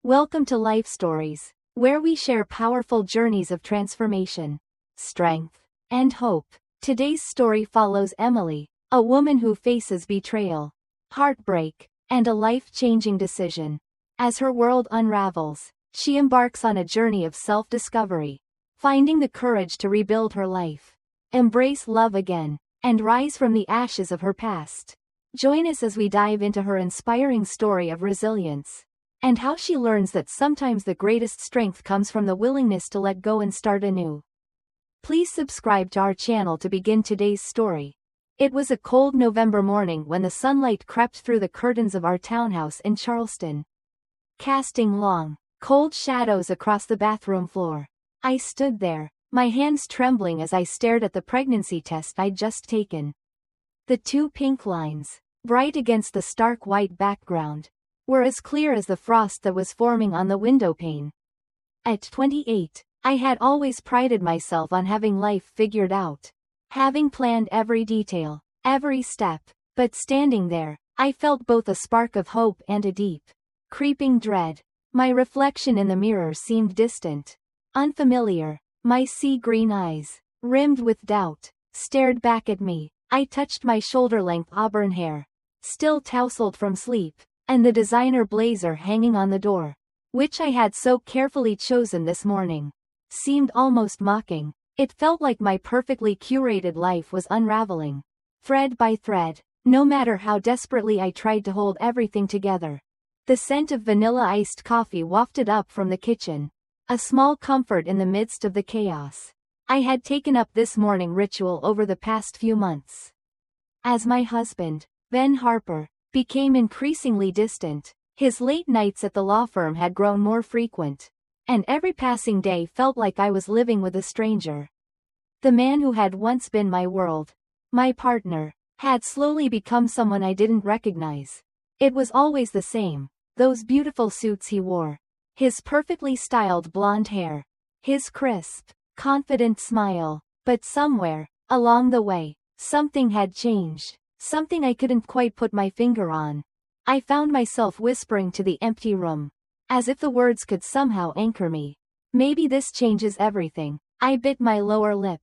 Welcome to Life Stories, where we share powerful journeys of transformation, strength, and hope. Today's story follows Emily, a woman who faces betrayal, heartbreak, and a life-changing decision. As her world unravels, she embarks on a journey of self-discovery, finding the courage to rebuild her life, embrace love again, and rise from the ashes of her past. Join us as we dive into her inspiring story of resilience, and how she learns that sometimes the greatest strength comes from the willingness to let go and start anew. Please subscribe to our channel to begin today's story. It was a cold November morning when the sunlight crept through the curtains of our townhouse in Charleston, casting long, cold shadows across the bathroom floor. I stood there, my hands trembling as I stared at the pregnancy test I'd just taken. The two pink lines, bright against the stark white background, were as clear as the frost that was forming on the window pane. At 28, I had always prided myself on having life figured out, having planned every detail, every step, but standing there, I felt both a spark of hope and a deep, creeping dread. My reflection in the mirror seemed distant, unfamiliar. My sea-green eyes, rimmed with doubt, stared back at me. I touched my shoulder-length auburn hair, still tousled from sleep, and the designer blazer hanging on the door, which I had so carefully chosen this morning, seemed almost mocking. It felt like my perfectly curated life was unraveling, thread by thread, no matter how desperately I tried to hold everything together. The scent of vanilla iced coffee wafted up from the kitchen, a small comfort in the midst of the chaos I had taken up this morning ritual over the past few months. As my husband, Ben Harper, became increasingly distant, his late nights at the law firm had grown more frequent, and every passing day felt like I was living with a stranger. The man who had once been my world, my partner, had slowly become someone I didn't recognize. It was always the same, those beautiful suits he wore, his perfectly styled blonde hair, his crisp, confident smile, but somewhere, along the way, something had changed, something I couldn't quite put my finger on. I found myself whispering to the empty room, as if the words could somehow anchor me. Maybe this changes everything. I bit my lower lip,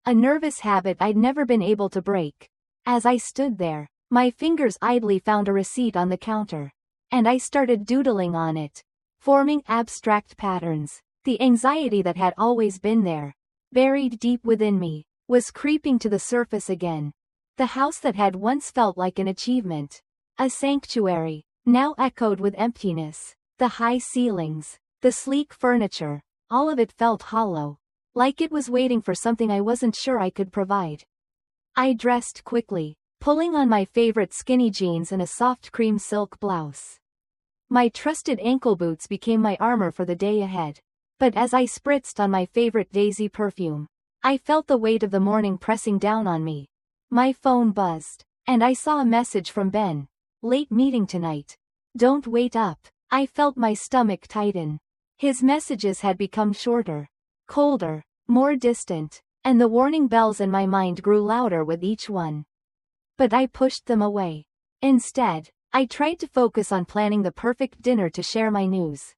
a nervous habit I'd never been able to break. As I stood there, my fingers idly found a receipt on the counter, and I started doodling on it, forming abstract patterns. The anxiety that had always been there, buried deep within me, was creeping to the surface again. The house that had once felt like an achievement, a sanctuary, now echoed with emptiness. The high ceilings, the sleek furniture, all of it felt hollow, like it was waiting for something I wasn't sure I could provide. I dressed quickly, pulling on my favorite skinny jeans and a soft cream silk blouse. My trusted ankle boots became my armor for the day ahead. But as I spritzed on my favorite Daisy perfume, I felt the weight of the morning pressing down on me. My phone buzzed, and I saw a message from Ben. "Late meeting tonight. Don't wait up." I felt my stomach tighten. His messages had become shorter, colder, more distant, and the warning bells in my mind grew louder with each one. But I pushed them away. Instead, I tried to focus on planning the perfect dinner to share my news.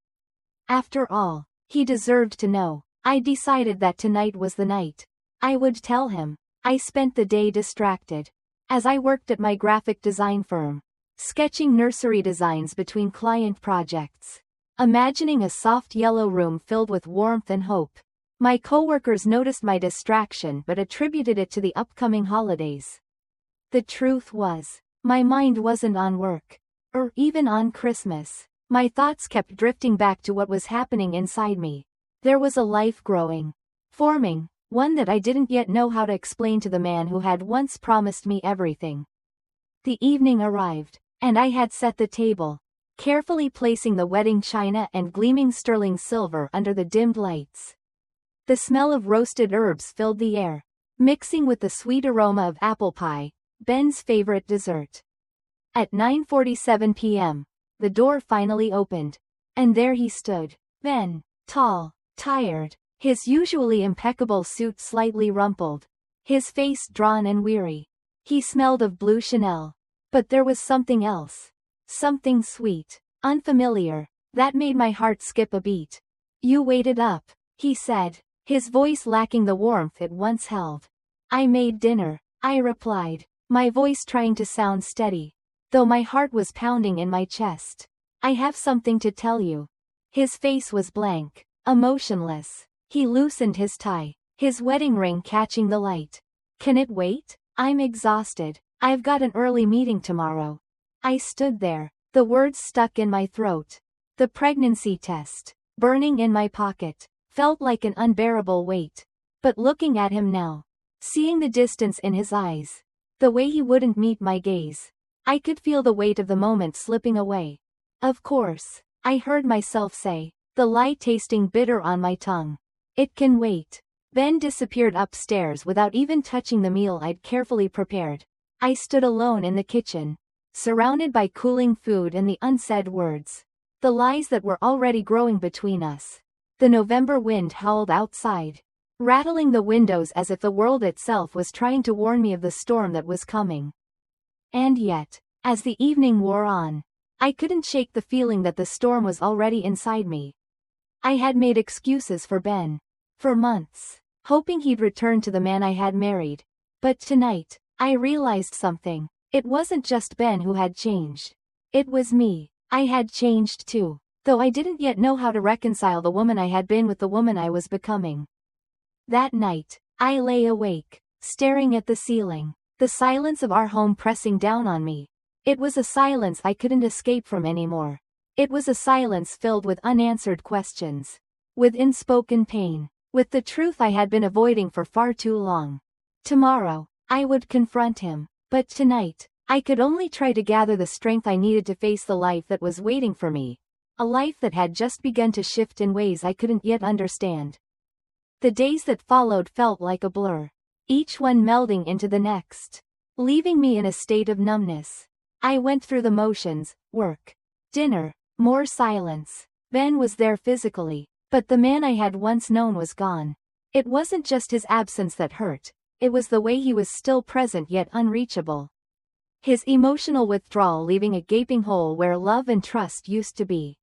After all, he deserved to know. I decided that tonight was the night. I would tell him. I spent the day distracted, as I worked at my graphic design firm, sketching nursery designs between client projects, imagining a soft yellow room filled with warmth and hope. My coworkers noticed my distraction but attributed it to the upcoming holidays. The truth was, my mind wasn't on work, or even on Christmas. My thoughts kept drifting back to what was happening inside me. There was a life growing, forming, one that I didn't yet know how to explain to the man who had once promised me everything. The evening arrived, and I had set the table, carefully placing the wedding china and gleaming sterling silver under the dimmed lights. The smell of roasted herbs filled the air, mixing with the sweet aroma of apple pie, Ben's favorite dessert. At 9:47 p.m., the door finally opened, and there he stood, Ben, tall, tired, his usually impeccable suit slightly rumpled, his face drawn and weary. He smelled of blue Chanel, but there was something else, something sweet, unfamiliar, That made my heart skip a beat. You waited up, he said, his voice lacking the warmth it once held. I made dinner, I replied, my voice trying to sound steady, though my heart was pounding in my chest. I have something to tell you. His face was blank, emotionless. He loosened his tie, his wedding ring catching the light. Can it wait? I'm exhausted. I've got an early meeting tomorrow. I stood there, the words stuck in my throat. The pregnancy test, burning in my pocket, felt like an unbearable weight. But looking at him now, seeing the distance in his eyes, the way he wouldn't meet my gaze, I could feel the weight of the moment slipping away. Of course, I heard myself say, the lie tasting bitter on my tongue. It can wait. Ben disappeared upstairs without even touching the meal I'd carefully prepared. I stood alone in the kitchen, surrounded by cooling food and the unsaid words. The lies that were already growing between us. The November wind howled outside, rattling the windows as if the world itself was trying to warn me of the storm that was coming. And yet, as the evening wore on, I couldn't shake the feeling that the storm was already inside me. I had made excuses for Ben. For months, hoping he'd return to the man I had married. But tonight, I realized something. It wasn't just Ben who had changed. It was me. I had changed too, though I didn't yet know how to reconcile the woman I had been with the woman I was becoming. That night, I lay awake, staring at the ceiling, the silence of our home pressing down on me. It was a silence I couldn't escape from anymore. It was a silence filled with unanswered questions, with unspoken pain, with the truth I had been avoiding for far too long. Tomorrow, I would confront him, but tonight, I could only try to gather the strength I needed to face the life that was waiting for me, a life that had just begun to shift in ways I couldn't yet understand. The days that followed felt like a blur, each one melding into the next, leaving me in a state of numbness. I went through the motions, work, dinner, more silence. Ben was there physically, but the man I had once known was gone. It wasn't just his absence that hurt, it was the way he was still present yet unreachable. His emotional withdrawal leaving a gaping hole where love and trust used to be.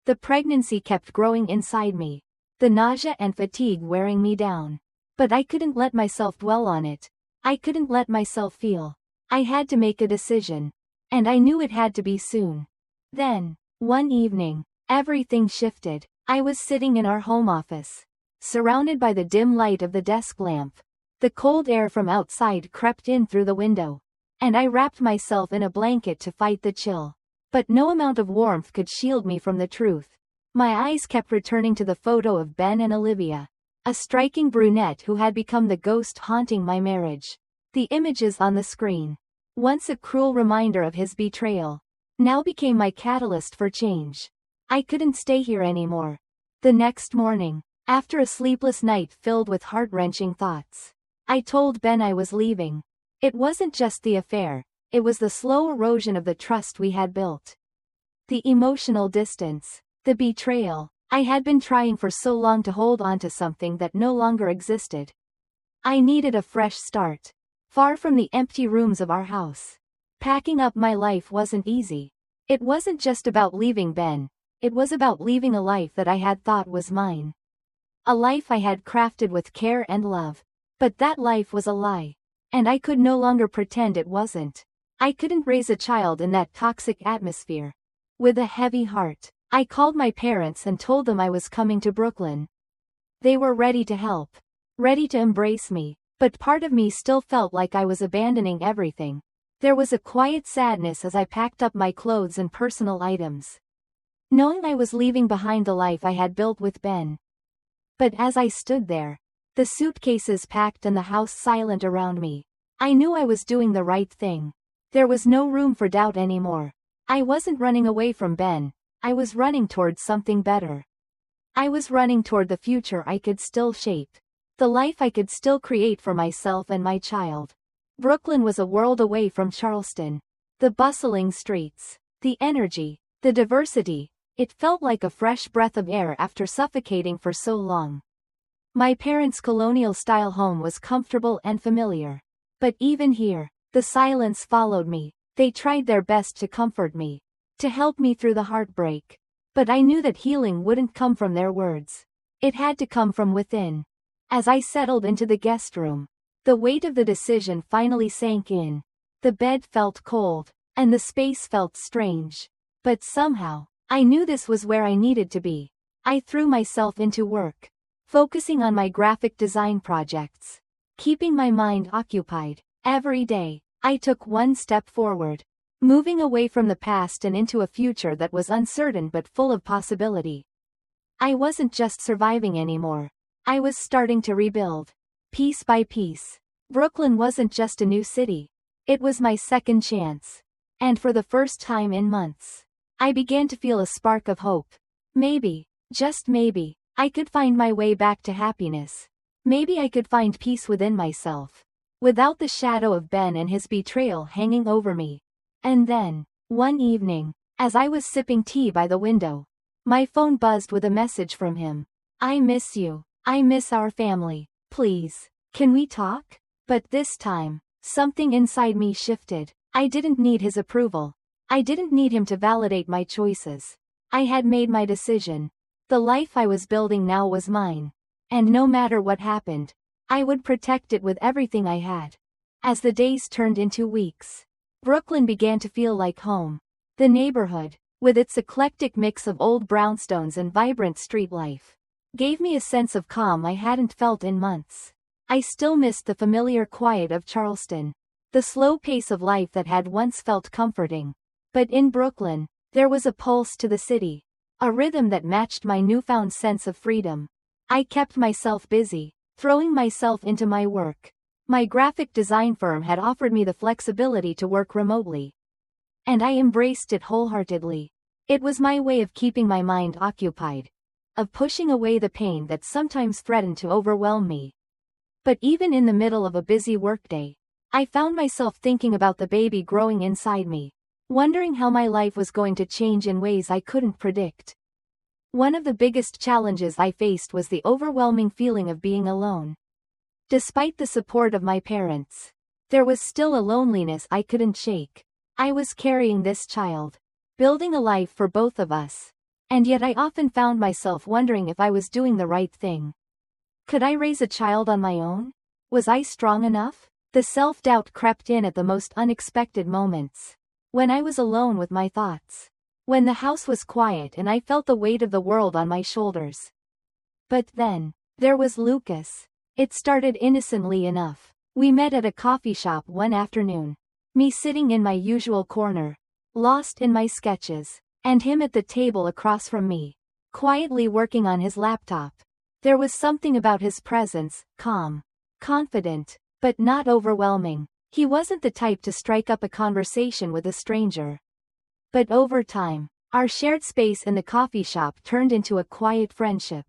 The pregnancy kept growing inside me, the nausea and fatigue wearing me down. But I couldn't let myself dwell on it. I couldn't let myself feel. I had to make a decision. And I knew it had to be soon. Then, one evening, everything shifted. I was sitting in our home office, surrounded by the dim light of the desk lamp. The cold air from outside crept in through the window, and I wrapped myself in a blanket to fight the chill. But no amount of warmth could shield me from the truth. My eyes kept returning to the photo of Ben and Olivia, a striking brunette who had become the ghost haunting my marriage. The images on the screen, once a cruel reminder of his betrayal, now became my catalyst for change. I couldn't stay here anymore. The next morning, after a sleepless night filled with heart-wrenching thoughts, I told Ben I was leaving. It wasn't just the affair, it was the slow erosion of the trust we had built. The emotional distance, the betrayal. I had been trying for so long to hold on to something that no longer existed. I needed a fresh start, far from the empty rooms of our house. Packing up my life wasn't easy. It wasn't just about leaving Ben. It was about leaving a life that I had thought was mine. A life I had crafted with care and love. But that life was a lie. And I could no longer pretend it wasn't. I couldn't raise a child in that toxic atmosphere. With a heavy heart, I called my parents and told them I was coming to Brooklyn. They were ready to help, ready to embrace me, but part of me still felt like I was abandoning everything. There was a quiet sadness as I packed up my clothes and personal items, knowing I was leaving behind the life I had built with Ben. But as I stood there, the suitcases packed and the house silent around me, I knew I was doing the right thing. There was no room for doubt anymore. I wasn't running away from Ben. I was running towards something better. I was running toward the future I could still shape. The life I could still create for myself and my child. Brooklyn was a world away from Charleston. The bustling streets, the energy, the diversity, it felt like a fresh breath of air after suffocating for so long. My parents' colonial-style home was comfortable and familiar. But even here, the silence followed me. They tried their best to comfort me, to help me through the heartbreak. But I knew that healing wouldn't come from their words. It had to come from within. As I settled into the guest room, the weight of the decision finally sank in. The bed felt cold, and the space felt strange. But somehow, I knew this was where I needed to be. I threw myself into work, focusing on my graphic design projects, keeping my mind occupied. Every day, I took one step forward, moving away from the past and into a future that was uncertain but full of possibility. I wasn't just surviving anymore. I was starting to rebuild, piece by piece. Brooklyn wasn't just a new city. It was my second chance. And for the first time in months, I began to feel a spark of hope. Maybe, just maybe, I could find my way back to happiness. Maybe I could find peace within myself, without the shadow of Ben and his betrayal hanging over me. And then, one evening, as I was sipping tea by the window, my phone buzzed with a message from him. "I miss you. I miss our family. Please, can we talk?" But this time, something inside me shifted. I didn't need his approval. I didn't need him to validate my choices. I had made my decision. The life I was building now was mine. And no matter what happened, I would protect it with everything I had. As the days turned into weeks, Brooklyn began to feel like home. The neighborhood, with its eclectic mix of old brownstones and vibrant street life, gave me a sense of calm I hadn't felt in months. I still missed the familiar quiet of Charleston, the slow pace of life that had once felt comforting. But in Brooklyn, there was a pulse to the city, a rhythm that matched my newfound sense of freedom. I kept myself busy, throwing myself into my work. My graphic design firm had offered me the flexibility to work remotely, and I embraced it wholeheartedly. It was my way of keeping my mind occupied, of pushing away the pain that sometimes threatened to overwhelm me. But even in the middle of a busy workday, I found myself thinking about the baby growing inside me, wondering how my life was going to change in ways I couldn't predict. One of the biggest challenges I faced was the overwhelming feeling of being alone. Despite the support of my parents, there was still a loneliness I couldn't shake. I was carrying this child, building a life for both of us, and yet I often found myself wondering if I was doing the right thing. Could I raise a child on my own? Was I strong enough? The self-doubt crept in at the most unexpected moments. When I was alone with my thoughts. When the house was quiet and I felt the weight of the world on my shoulders. But then, there was Lucas. It started innocently enough. We met at a coffee shop one afternoon. Me sitting in my usual corner, lost in my sketches, and him at the table across from me, quietly working on his laptop. There was something about his presence, calm, confident, but not overwhelming. He wasn't the type to strike up a conversation with a stranger. But over time, our shared space in the coffee shop turned into a quiet friendship.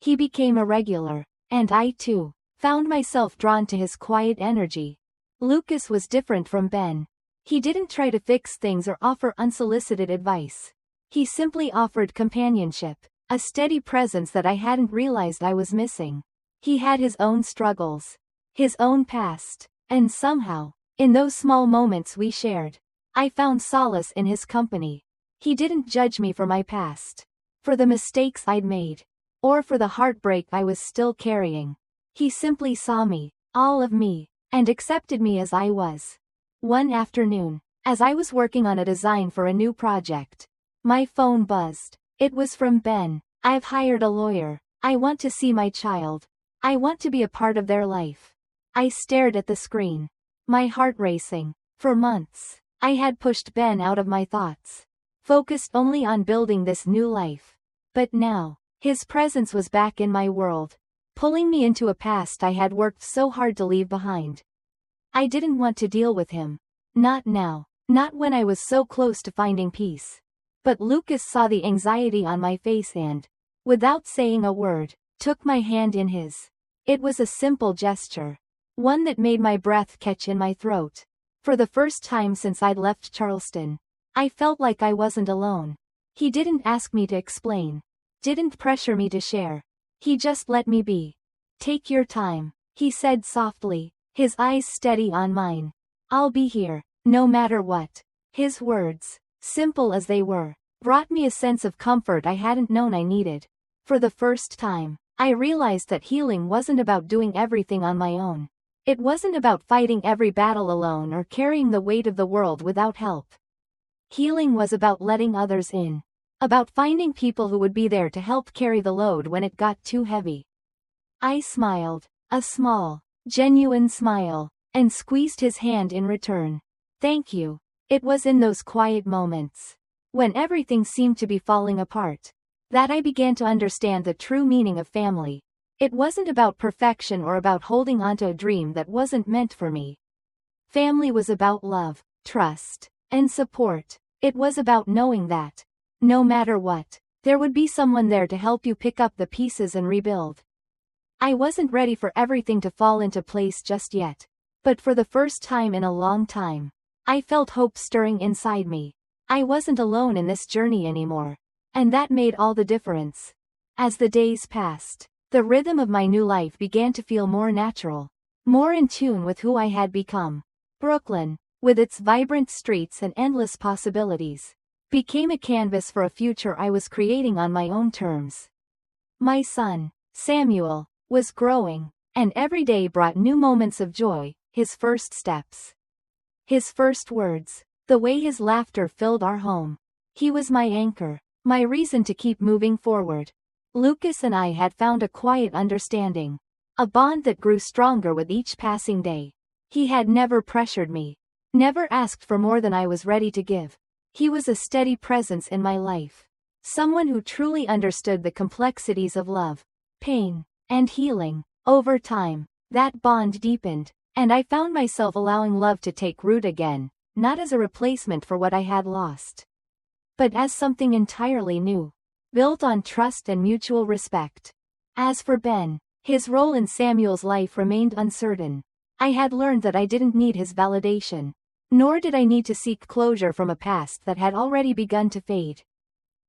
He became a regular, and I too found myself drawn to his quiet energy. Lucas was different from Ben. He didn't try to fix things or offer unsolicited advice. He simply offered companionship, a steady presence that I hadn't realized I was missing. He had his own struggles, his own past, and somehow, in those small moments we shared, I found solace in his company. He didn't judge me for my past, for the mistakes I'd made, or for the heartbreak I was still carrying. He simply saw me, all of me, and accepted me as I was. One afternoon, as I was working on a design for a new project, my phone buzzed. It was from Ben. "I've hired a lawyer. I want to see my child. I want to be a part of their life." I stared at the screen, my heart racing. For months, I had pushed Ben out of my thoughts, focused only on building this new life. But now, his presence was back in my world, pulling me into a past I had worked so hard to leave behind. I didn't want to deal with him. Not now, not when I was so close to finding peace. But Lucas saw the anxiety on my face and, without saying a word, took my hand in his. It was a simple gesture, one that made my breath catch in my throat. For the first time since I'd left Charleston, I felt like I wasn't alone. He didn't ask me to explain, didn't pressure me to share. He just let me be. "Take your time," he said softly, his eyes steady on mine. "I'll be here, no matter what." His words, simple as they were, brought me a sense of comfort I hadn't known I needed. For the first time, I realized that healing wasn't about doing everything on my own. It wasn't about fighting every battle alone or carrying the weight of the world without help. Healing was about letting others in. About finding people who would be there to help carry the load when it got too heavy. I smiled, a small, genuine smile, and squeezed his hand in return. Thank you. It was in those quiet moments, when everything seemed to be falling apart, that I began to understand the true meaning of family. It wasn't about perfection or about holding onto a dream that wasn't meant for me. Family was about love, trust, and support. It was about knowing that, no matter what, there would be someone there to help you pick up the pieces and rebuild. I wasn't ready for everything to fall into place just yet, but for the first time in a long time, I felt hope stirring inside me. I wasn't alone in this journey anymore, and that made all the difference. As the days passed, the rhythm of my new life began to feel more natural, more in tune with who I had become. Brooklyn, with its vibrant streets and endless possibilities, became a canvas for a future I was creating on my own terms. My son, Samuel, was growing, and every day brought new moments of joy, his first steps, his first words, the way his laughter filled our home. He was my anchor, my reason to keep moving forward. Lucas and I had found a quiet understanding, a bond that grew stronger with each passing day. He had never pressured me, never asked for more than I was ready to give. He was a steady presence in my life, someone who truly understood the complexities of love, pain, and healing. Over time, that bond deepened, and I found myself allowing love to take root again, not as a replacement for what I had lost, but as something entirely new, built on trust and mutual respect. As for Ben, his role in Samuel's life remained uncertain. I had learned that I didn't need his validation, nor did I need to seek closure from a past that had already begun to fade.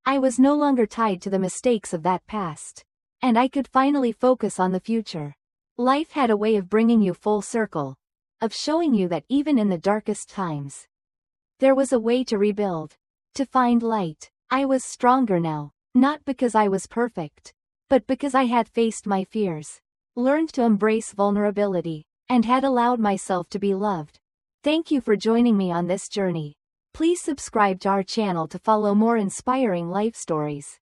I was no longer tied to the mistakes of that past, and I could finally focus on the future. Life had a way of bringing you full circle, of showing you that even in the darkest times, there was a way to rebuild, to find light. I was stronger now, not because I was perfect, but because I had faced my fears, learned to embrace vulnerability, and had allowed myself to be loved. Thank you for joining me on this journey. Please subscribe to our channel to follow more inspiring life stories.